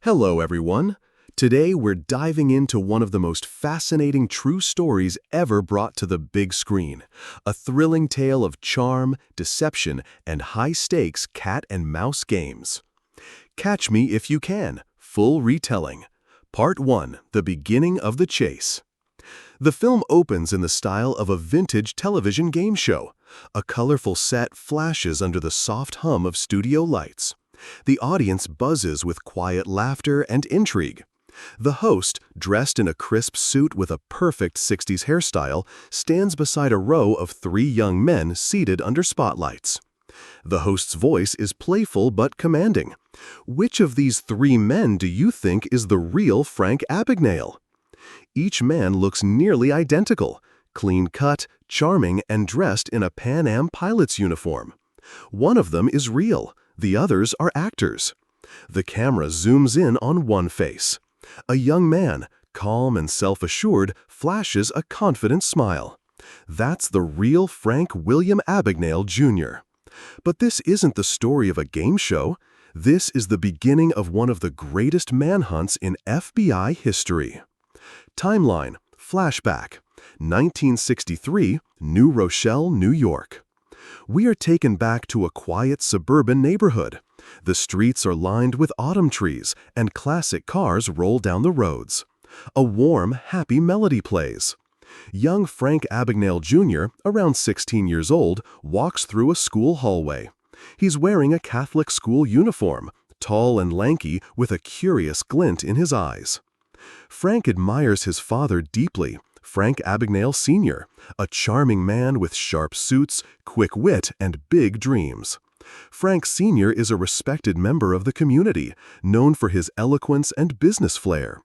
Hello, everyone. Today, we're diving into one of the most fascinating true stories ever brought to the big screen. A thrilling tale of charm, deception, and high-stakes cat and mouse games. Catch Me If You Can, Full Retelling. Part 1, The Beginning of the Chase. The film opens in the style of a vintage television game show. A colorful set flashes under the soft hum of studio lights. The audience buzzes with quiet laughter and intrigue. The host, dressed in a crisp suit with a perfect 60s hairstyle, stands beside a row of three young men seated under spotlights. The host's voice is playful but commanding. Which of these three men do you think is the real Frank Abagnale? Each man looks nearly identical, clean-cut, charming, and dressed in a Pan Am pilot's uniform. One of them is real. The others are actors. The camera zooms in on one face. A young man, calm and self-assured, flashes a confident smile. That's the real Frank William Abagnale Jr. But this isn't the story of a game show. This is the beginning of one of the greatest manhunts in FBI history. Timeline, flashback, 1963, New Rochelle, New York. We are taken back to a quiet suburban neighborhood. The streets are lined with autumn trees, and classic cars roll down the roads. A warm, happy melody plays. Young Frank Abagnale Jr., around 16 years old, walks through a school hallway. He's wearing a Catholic school uniform, tall and lanky, with a curious glint in his eyes. Frank admires his father deeply, Frank Abagnale Sr., a charming man with sharp suits, quick wit, and big dreams. Frank Sr. is a respected member of the community, known for his eloquence and business flair.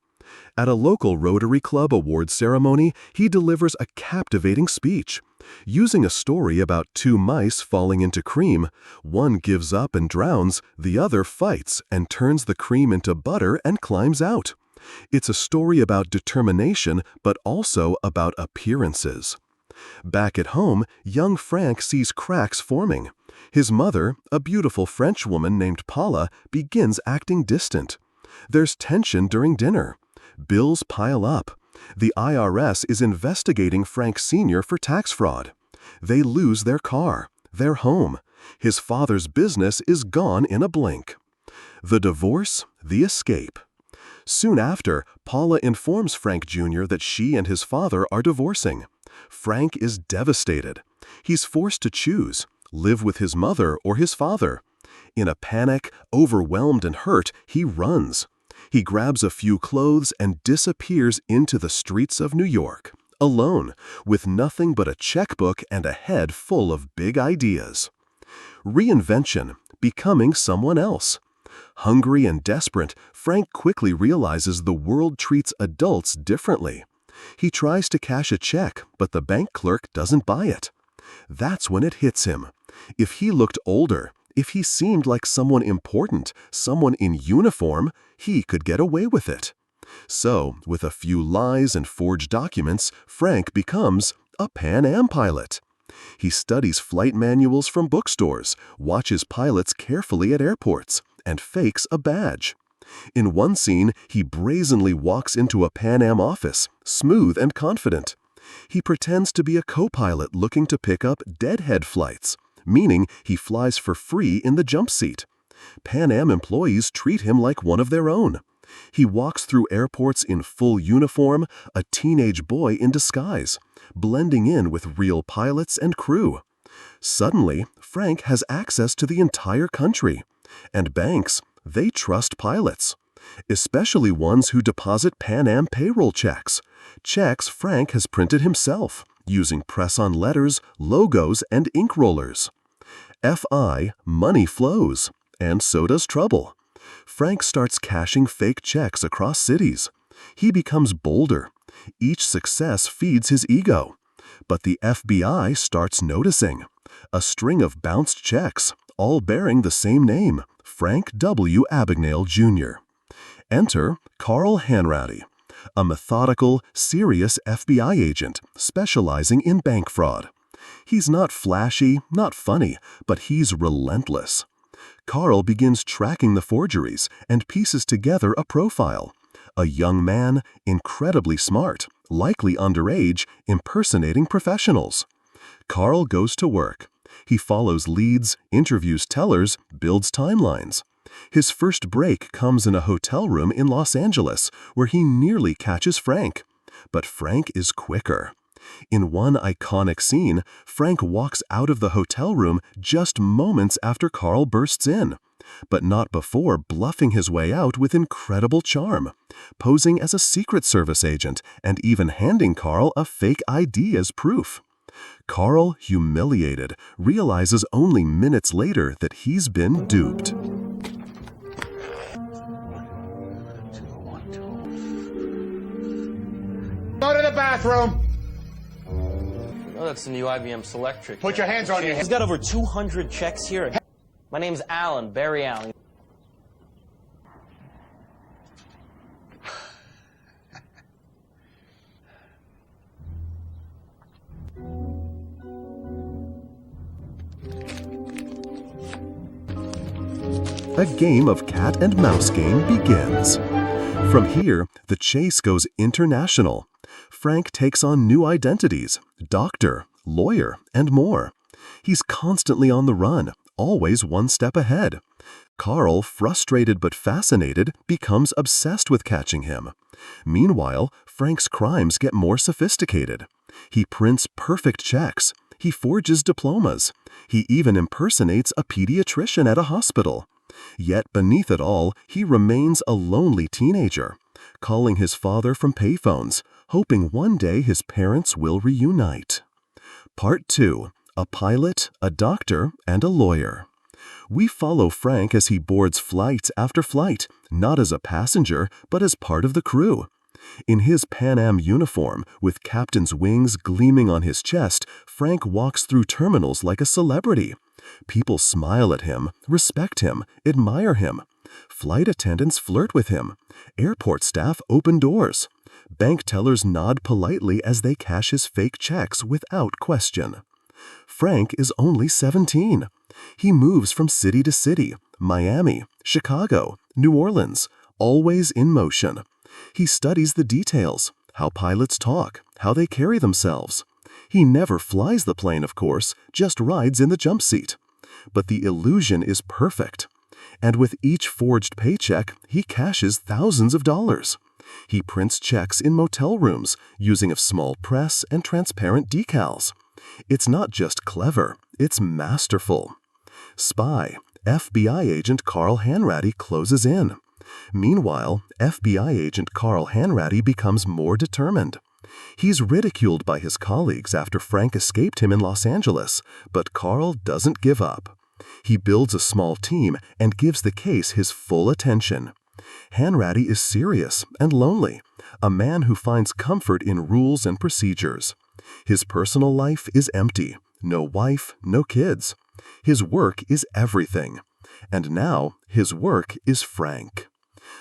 At a local Rotary Club award ceremony, he delivers a captivating speech. Using a story about two mice falling into cream, one gives up and drowns, the other fights and turns the cream into butter and climbs out. It's a story about determination, but also about appearances. Back at home, young Frank sees cracks forming. His mother, a beautiful French woman named Paula, begins acting distant. There's tension during dinner. Bills pile up. The IRS is investigating Frank Sr. for tax fraud. They lose their car, their home. His father's business is gone in a blink. The divorce, the escape. Soon after, Paula informs Frank Jr. that she and his father are divorcing. Frank is devastated. He's forced to choose, live with his mother or his father. In a panic, overwhelmed and hurt, he runs. He grabs a few clothes and disappears into the streets of New York, alone, with nothing but a checkbook and a head full of big ideas. Reinvention, becoming someone else. Hungry and desperate, Frank quickly realizes the world treats adults differently. He tries to cash a check, but the bank clerk doesn't buy it. That's when it hits him. If he looked older, if he seemed like someone important, someone in uniform, he could get away with it. So, with a few lies and forged documents, Frank becomes a Pan Am pilot. He studies flight manuals from bookstores, watches pilots carefully at airports, and fakes a badge. In one scene, he brazenly walks into a Pan Am office, smooth and confident. He pretends to be a co-pilot looking to pick up deadhead flights, meaning he flies for free in the jump seat. Pan Am employees treat him like one of their own. He walks through airports in full uniform, a teenage boy in disguise, blending in with real pilots and crew. Suddenly, Frank has access to the entire country. And banks, they trust pilots, especially ones who deposit Pan Am payroll checks. Checks Frank has printed himself, using press-on letters, logos, and ink rollers. FI, money flows, and so does trouble. Frank starts cashing fake checks across cities. He becomes bolder. Each success feeds his ego. But the FBI starts noticing. A string of bounced checks, all bearing the same name, Frank W. Abagnale Jr. Enter Carl Hanratty, a methodical, serious FBI agent specializing in bank fraud. He's not flashy, not funny, but he's relentless. Carl begins tracking the forgeries and pieces together a profile. A young man, incredibly smart, likely underage, impersonating professionals. Carl goes to work. He follows leads, interviews tellers, builds timelines. His first break comes in a hotel room in Los Angeles, where he nearly catches Frank. But Frank is quicker. In one iconic scene, Frank walks out of the hotel room just moments after Carl bursts in, but not before bluffing his way out with incredible charm, posing as a Secret Service agent and even handing Carl a fake ID as proof. Carl, humiliated, realizes only minutes later that he's been duped. Go to the bathroom. Oh, that's the new IBM Selectric. Put your hands on your head. He's got over 200 checks here. My name's Alan, Barry Allen. A game of cat and mouse game begins. From here, the chase goes international. Frank takes on new identities, doctor, lawyer, and more. He's constantly on the run, always one step ahead. Carl, frustrated but fascinated, becomes obsessed with catching him. Meanwhile, Frank's crimes get more sophisticated. He prints perfect checks. He forges diplomas. He even impersonates a pediatrician at a hospital. Yet beneath it all, he remains a lonely teenager, calling his father from payphones, hoping one day his parents will reunite. Part 2. A pilot, a doctor, and a lawyer. We follow Frank as he boards flight after flight, not as a passenger, but as part of the crew. In his Pan Am uniform, with captain's wings gleaming on his chest, Frank walks through terminals like a celebrity. People smile at him, respect him, admire him. Flight attendants flirt with him. Airport staff open doors. Bank tellers nod politely as they cash his fake checks without question. Frank is only 17. He moves from city to city, Miami, Chicago, New Orleans, always in motion. He studies the details, how pilots talk, how they carry themselves. He never flies the plane, of course, just rides in the jump seat. But the illusion is perfect. And with each forged paycheck, he cashes thousands of dollars. He prints checks in motel rooms, using a small press and transparent decals. It's not just clever, it's masterful. Spy, FBI agent Carl Hanratty closes in. Meanwhile, FBI agent Carl Hanratty becomes more determined. He's ridiculed by his colleagues after Frank escaped him in Los Angeles, but Carl doesn't give up. He builds a small team and gives the case his full attention. Hanratty is serious and lonely, a man who finds comfort in rules and procedures. His personal life is empty, no wife, no kids. His work is everything. And now, his work is Frank.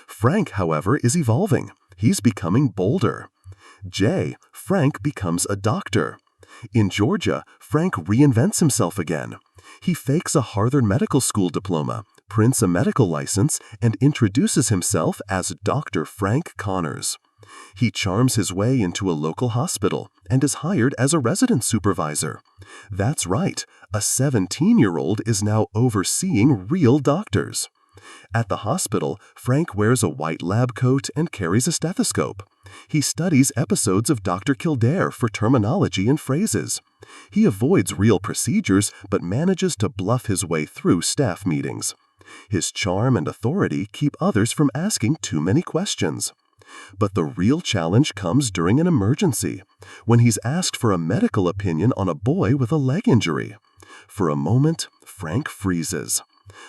Frank, however, is evolving. He's becoming bolder. Frank becomes a doctor. In Georgia, Frank reinvents himself again. He fakes a Harvard Medical School diploma, prints a medical license, and introduces himself as Dr. Frank Connors. He charms his way into a local hospital and is hired as a resident supervisor. That's right, a 17-year-old is now overseeing real doctors. At the hospital, Frank wears a white lab coat and carries a stethoscope. He studies episodes of Dr. Kildare for terminology and phrases. He avoids real procedures but manages to bluff his way through staff meetings. His charm and authority keep others from asking too many questions. But the real challenge comes during an emergency, when he's asked for a medical opinion on a boy with a leg injury. For a moment, Frank freezes.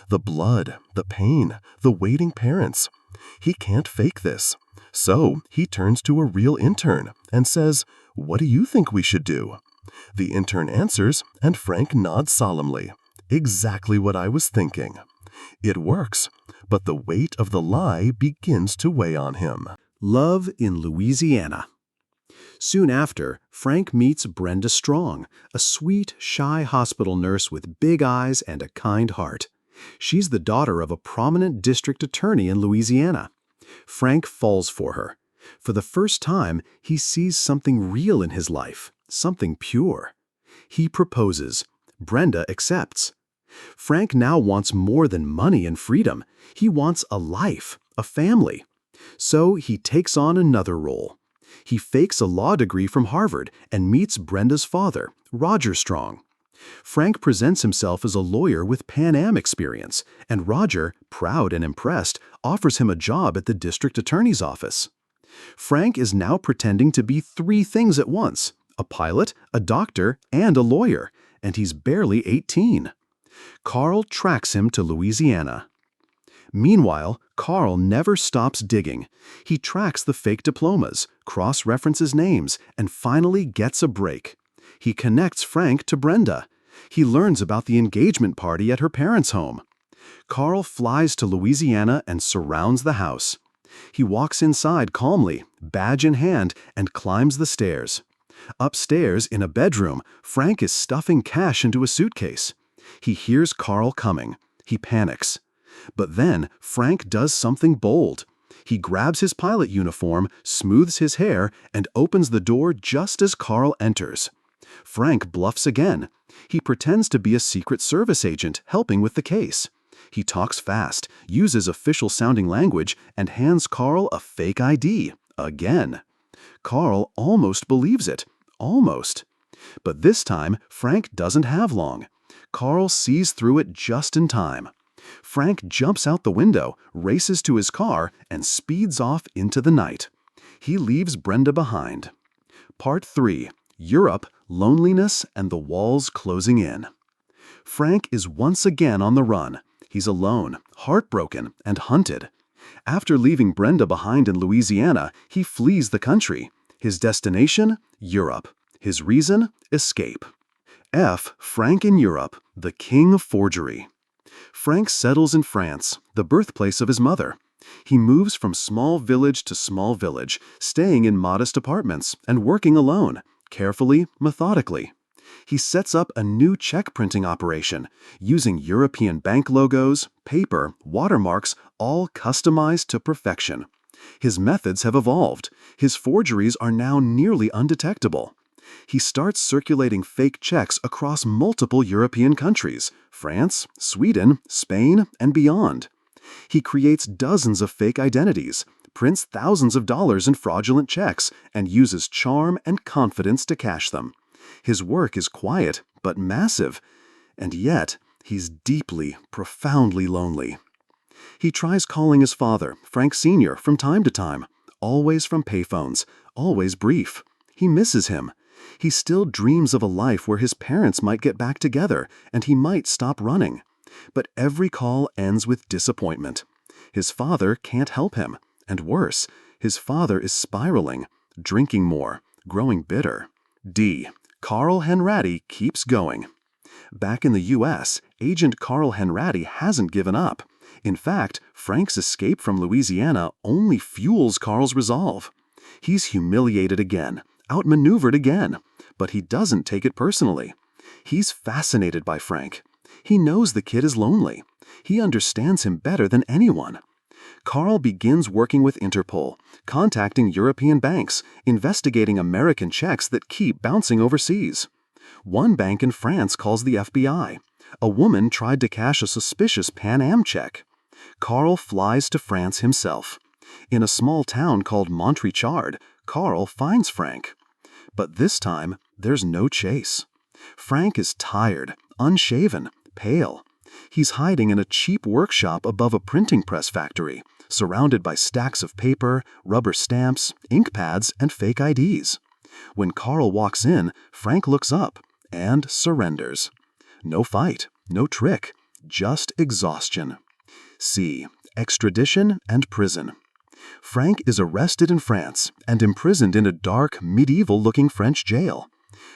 The blood, the pain, the waiting parents. He can't fake this. So he turns to a real intern and says, "What do you think we should do?" The intern answers, and Frank nods solemnly. Exactly what I was thinking. It works, but the weight of the lie begins to weigh on him. Love in Louisiana. Soon after, Frank meets Brenda Strong, a sweet, shy hospital nurse with big eyes and a kind heart. She's the daughter of a prominent district attorney in Louisiana. Frank falls for her. For the first time, he sees something real in his life, something pure. He proposes. Brenda accepts. Frank now wants more than money and freedom. He wants a life, a family. So he takes on another role. He fakes a law degree from Harvard and meets Brenda's father, Roger Strong. Frank presents himself as a lawyer with Pan Am experience, and Roger, proud and impressed, offers him a job at the district attorney's office. Frank is now pretending to be three things at once: a pilot, a doctor, and a lawyer, and he's barely 18. Carl tracks him to Louisiana. Meanwhile, Carl never stops digging. He tracks the fake diplomas, cross-references names, and finally gets a break. He connects Frank to Brenda. He learns about the engagement party at her parents' home. Carl flies to Louisiana and surrounds the house. He walks inside calmly, badge in hand, and climbs the stairs. Upstairs, in a bedroom, Frank is stuffing cash into a suitcase. He hears Carl coming. He panics. But then Frank does something bold. He grabs his pilot uniform, smooths his hair, and opens the door just as Carl enters. Frank bluffs again. He pretends to be a Secret Service agent helping with the case. He talks fast, uses official-sounding language, and hands Carl a fake ID, again. Carl almost believes it. Almost. But this time, Frank doesn't have long. Carl sees through it just in time. Frank jumps out the window, races to his car, and speeds off into the night. He leaves Brenda behind. Part 3. Europe, Loneliness, and the Walls Closing In. Frank is once again on the run. He's alone, heartbroken, and hunted. After leaving Brenda behind in Louisiana, he flees the country. His destination? Europe. His reason? Escape. Frank in Europe, the king of forgery. Frank settles in France, the birthplace of his mother. He moves from small village to small village, staying in modest apartments and working alone, carefully, methodically. He sets up a new check printing operation, using European bank logos, paper, watermarks, all customized to perfection. His methods have evolved. His forgeries are now nearly undetectable. He starts circulating fake checks across multiple European countries: France, Sweden, Spain, and beyond. He creates dozens of fake identities, prints thousands of dollars in fraudulent checks, and uses charm and confidence to cash them. His work is quiet, but massive, and yet he's deeply, profoundly lonely. He tries calling his father, Frank Sr., from time to time, always from payphones, always brief. He misses him. He still dreams of a life where his parents might get back together and he might stop running. But every call ends with disappointment. His father can't help him, and worse, his father is spiraling, drinking more, growing bitter. Carl Henratty keeps going. Back in the U.S., Agent Carl Henratty hasn't given up. In fact, Frank's escape from Louisiana only fuels Carl's resolve. He's humiliated again, outmaneuvered again, but he doesn't take it personally. He's fascinated by Frank. He knows the kid is lonely. He understands him better than anyone. Carl begins working with Interpol, contacting European banks, investigating American checks that keep bouncing overseas. One bank in France calls the FBI. A woman tried to cash a suspicious Pan Am check. Carl flies to France himself. In a small town called Montrichard, Carl finds Frank. But this time, there's no chase. Frank is tired, unshaven, pale. He's hiding in a cheap workshop above a printing press factory, surrounded by stacks of paper, rubber stamps, ink pads, and fake IDs. When Carl walks in, Frank looks up and surrenders. No fight, no trick, just exhaustion. Extradition and prison. Frank is arrested in France and imprisoned in a dark, medieval-looking French jail.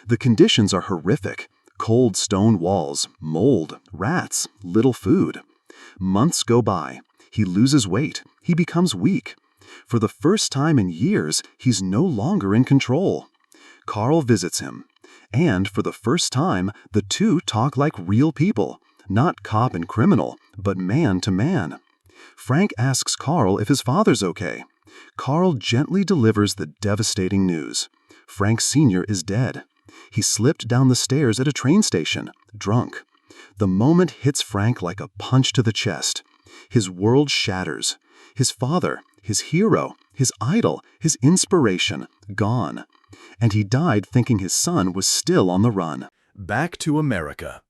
The conditions are horrific. Cold stone walls, mold, rats, little food. Months go by. He loses weight. He becomes weak. For the first time in years, he's no longer in control. Carl visits him. And for the first time, the two talk like real people. Not cop and criminal, but man to man. Frank asks Carl if his father's okay. Carl gently delivers the devastating news. Frank Sr. is dead. He slipped down the stairs at a train station, drunk. The moment hits Frank like a punch to the chest. His world shatters. His father, his hero, his idol, his inspiration, gone. And he died thinking his son was still on the run. Back to America.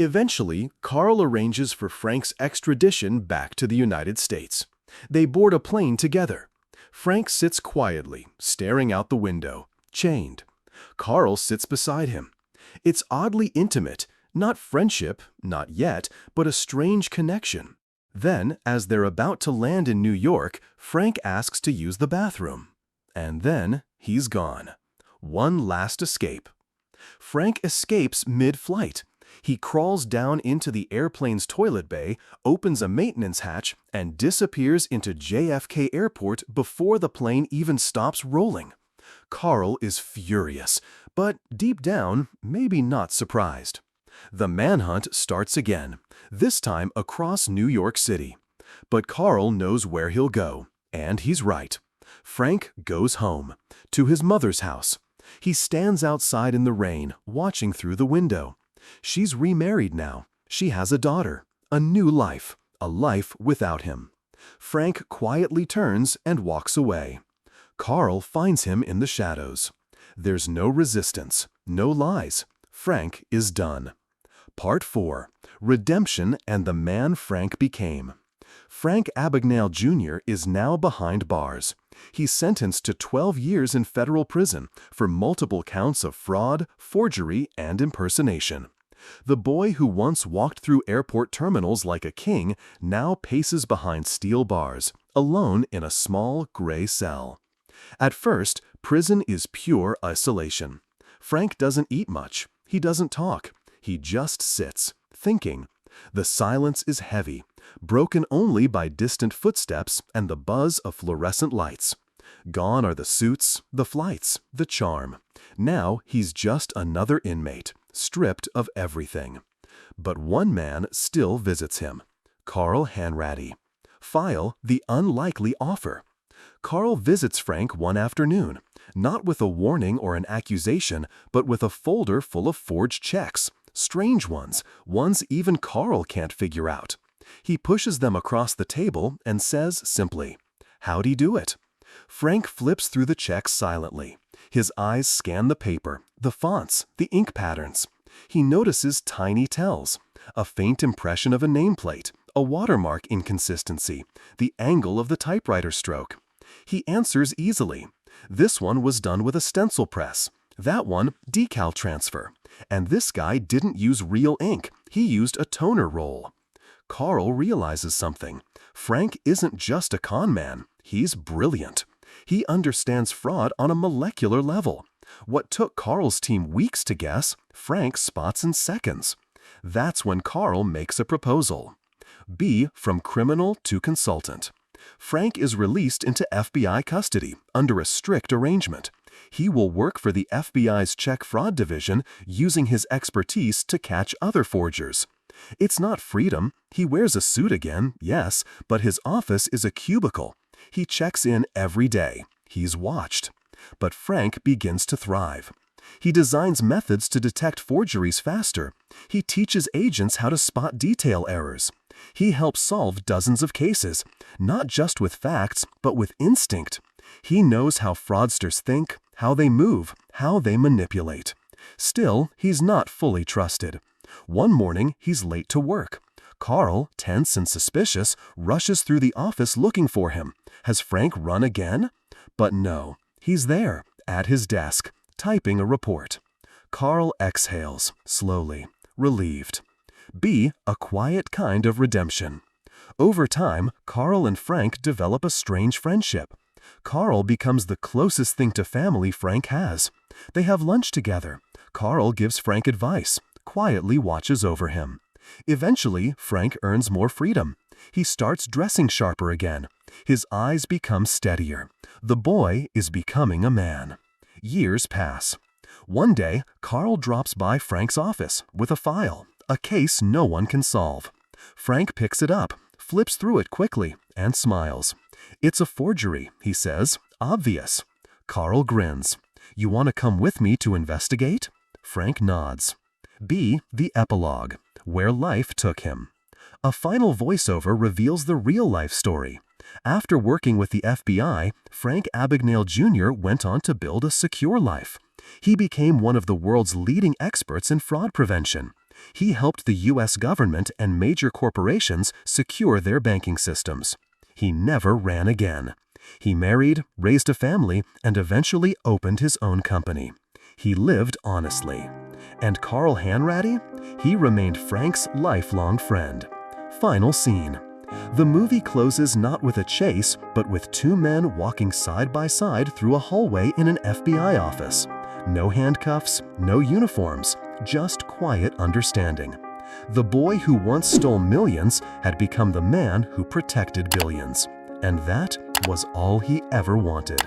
Eventually, Carl arranges for Frank's extradition back to the United States. They board a plane together. Frank sits quietly, staring out the window, chained. Carl sits beside him. It's oddly intimate, not friendship, not yet, but a strange connection. Then, as they're about to land in New York, Frank asks to use the bathroom. And then, he's gone. One last escape. Frank escapes mid-flight. He crawls down into the airplane's toilet bay, opens a maintenance hatch, and disappears into JFK Airport before the plane even stops rolling. Carl is furious, but deep down, maybe not surprised. The manhunt starts again, this time across New York City. But Carl knows where he'll go, and he's right. Frank goes home, to his mother's house. He stands outside in the rain, watching through the window. She's remarried now. She has a daughter, a new life, a life without him. Frank quietly turns and walks away. Carl finds him in the shadows. There's no resistance, no lies. Frank is done. Part 4. Redemption and the Man Frank Became. Frank Abagnale Jr. is now behind bars. He's sentenced to 12 years in federal prison for multiple counts of fraud, forgery, and impersonation. The boy who once walked through airport terminals like a king now paces behind steel bars, alone in a small gray cell. At first, prison is pure isolation. Frank doesn't eat much. He doesn't talk. He just sits, thinking. The silence is heavy, broken only by distant footsteps and the buzz of fluorescent lights. Gone are the suits, the flights, the charm. Now he's just another inmate, stripped of everything. But one man still visits him. Carl Hanratty. File the unlikely offer. Carl visits Frank one afternoon, not with a warning or an accusation, but with a folder full of forged checks. Strange ones, ones even Carl can't figure out. He pushes them across the table and says simply, "How'd he do it?" Frank flips through the checks silently. His eyes scan the paper, the fonts, the ink patterns. He notices tiny tells, a faint impression of a nameplate, a watermark inconsistency, the angle of the typewriter stroke. He answers easily. This one was done with a stencil press. That one, decal transfer. And this guy didn't use real ink. He used a toner roll. Carl realizes something. Frank isn't just a con man. He's brilliant. He understands fraud on a molecular level. What took Carl's team weeks to guess, Frank spots in seconds. That's when Carl makes a proposal. B from criminal to consultant. Frank is released into FBI custody under a strict arrangement. He will work for the FBI's check fraud division using his expertise to catch other forgers. It's not freedom. He wears a suit again, yes, but his office is a cubicle. He checks in every day. He's watched. But Frank begins to thrive. He designs methods to detect forgeries faster. He teaches agents how to spot detail errors. He helps solve dozens of cases, not just with facts, but with instinct. He knows how fraudsters think, how they move, how they manipulate. Still, he's not fully trusted. One morning, he's late to work. Carl, tense and suspicious, rushes through the office looking for him. Has Frank run again? But no, he's there, at his desk, typing a report. Carl exhales, slowly, relieved. B, a quiet kind of redemption. Over time, Carl and Frank develop a strange friendship. Carl becomes the closest thing to family Frank has. They have lunch together. Carl gives Frank advice, quietly watches over him. Eventually, Frank earns more freedom. He starts dressing sharper again. His eyes become steadier. The boy is becoming a man. Years pass. One day, Carl drops by Frank's office with a file, A case no one can solve. Frank picks it up, flips through it quickly, and smiles. "It's a forgery," he says. "Obvious." Carl grins. "You want to come with me to investigate?" Frank nods. B. The epilogue, where life took him. A final voiceover reveals the real-life story. After working with the FBI, Frank Abagnale Jr. went on to build a secure life. He became one of the world's leading experts in fraud prevention. He helped the U.S. government and major corporations secure their banking systems. He never ran again. He married, raised a family, and eventually opened his own company. He lived honestly. And Carl Hanratty? He remained Frank's lifelong friend. Final scene. The movie closes not with a chase, but with two men walking side by side through a hallway in an FBI office. No handcuffs, no uniforms, just quiet understanding. The boy who once stole millions had become the man who protected billions. And that was all he ever wanted.